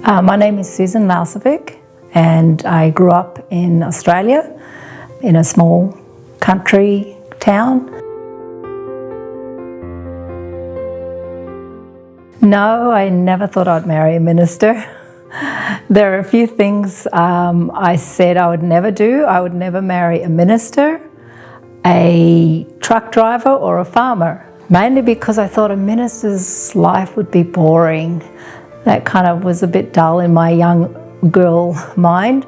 My name is Susan Lausevic, and I grew up in Australia in a small country town. No, I never thought I'd marry a minister. There are a few things I said I would never do. I would never marry a minister, a truck driver, or a farmer. Mainly because I thought a minister's life would be boring. That kind of was a bit dull in my young girl mind.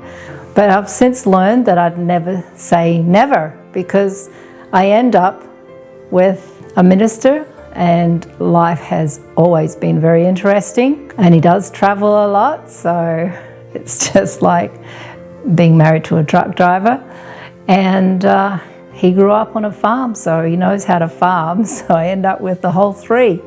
But I've since learned that I'd never say never, because I end up with a minister and life has always been very interesting. And he does travel a lot, so it's just like being married to a truck driver. And he grew up on a farm, so he knows how to farm, so I end up with the whole three.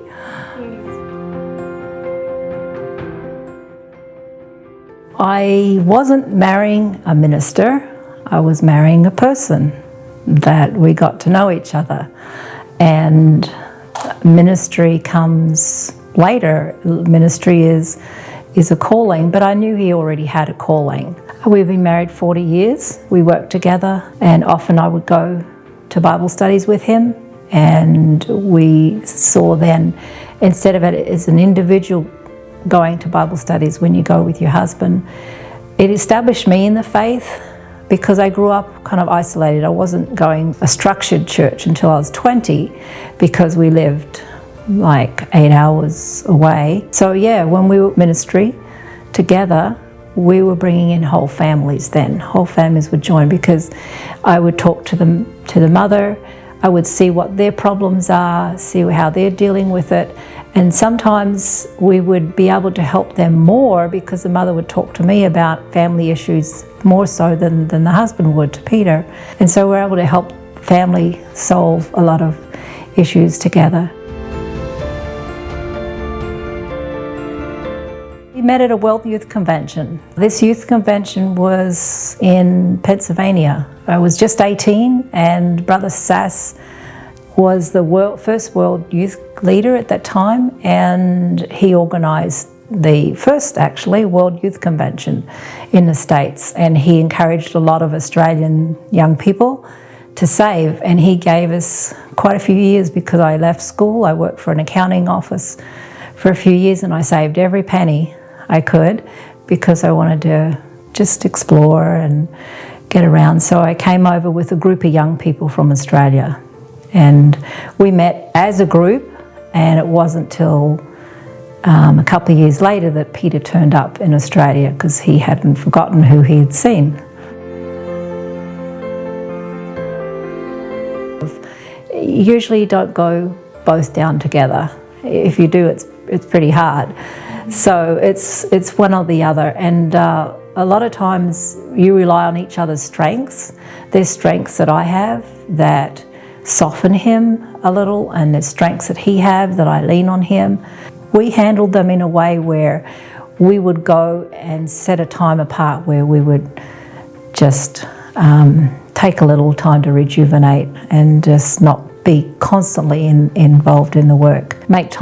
I wasn't marrying a minister, I was marrying a person that we got to know each other. And ministry comes later. Ministry is a calling, but I knew he already had a calling. We've been married 40 years. We worked together, and often I would go to Bible studies with him, and we saw then, instead of it as an individual going to Bible studies when you go with your husband, it established me in the faith because I grew up kind of isolated. I wasn't going a structured church until I was 20 because we lived like 8 hours away. So yeah, when we were ministry together, we were bringing in whole families then. Whole families would join because I would talk to the mother. I would see what their problems are, see how they're dealing with it. And sometimes we would be able to help them more because the mother would talk to me about family issues more so than the husband would to Peter. And so we're able to help family solve a lot of issues together. We met at a World Youth Convention. This youth convention was in Pennsylvania. I was just 18 and Brother Sass was the first world youth leader at that time, and he organised the first actually World Youth Convention in the States, and he encouraged a lot of Australian young people to save, and he gave us quite a few years because I left school. I worked for an accounting office for a few years and I saved every penny I could because I wanted to just explore and get around. So I came over with a group of young people from Australia, and we met as a group, and it wasn't till a couple of years later that Peter turned up in Australia because he hadn't forgotten who he had seen. Usually you don't go both down together. If you do, it's pretty hard. So it's one or the other, and a lot of times you rely on each other's strengths. There's strengths that I have that soften him a little, and there's strengths that he have that I lean on him. We handled them in a way where we would go and set a time apart where we would just take a little time to rejuvenate and just not be constantly involved in the work. Make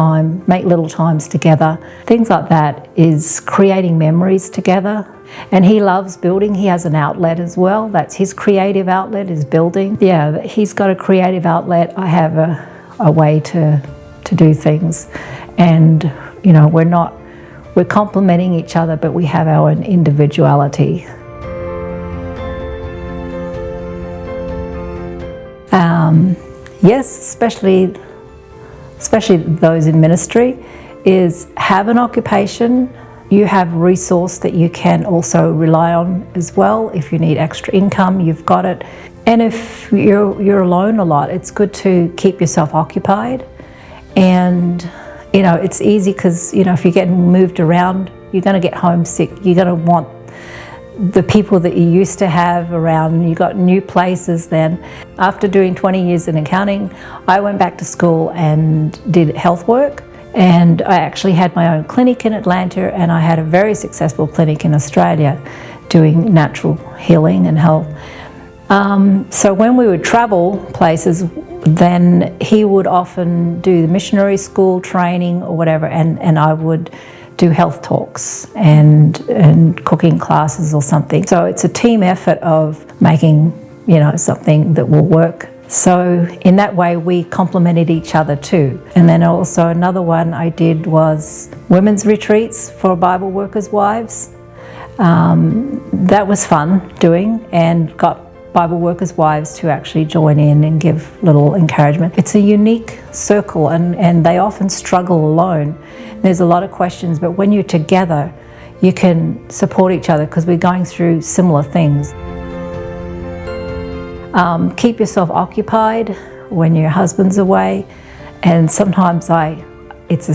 little times together. Things like that is creating memories together. And he loves building. He has an outlet as well. That's his creative outlet, is building. Yeah, he's got a creative outlet. I have a way to do things. And, you know, we're complementing each other, but we have our own individuality. Yes, especially those in ministry, is have an occupation. You have a resource that you can also rely on as well. If you need extra income, you've got it. And if you're alone a lot, it's good to keep yourself occupied. And, you know, it's easy because, you know, if you're getting moved around, you're going to get homesick. You're going to want the people that you used to have around. You got new places then. After doing 20 years in accounting, I went back to school and did health work. And I actually had my own clinic in Atlanta, and I had a very successful clinic in Australia doing natural healing and health. So when we would travel places, then he would often do the missionary school training or whatever, and I would do health talks and cooking classes or something. So it's a team effort of making, something that will work. So in that way we complemented each other too. And then also another one I did was women's retreats for Bible workers' wives. That was fun doing, and got Bible workers' wives to actually join in and give little encouragement. It's a unique circle, and they often struggle alone. There's a lot of questions, but when you're together, you can support each other because we're going through similar things. Keep yourself occupied when your husband's away, and sometimes it's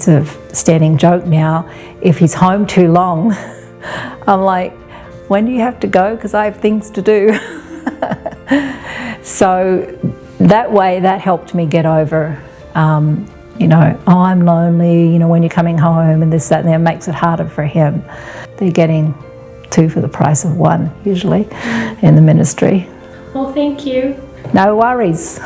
a standing joke now, if he's home too long, I'm like, when do you have to go? Because I have things to do. So that way, that helped me get over, I'm lonely, when you're coming home and this, that, and that makes it harder for him. They're getting 2 for the price of 1, usually, in the ministry. Well, thank you. No worries.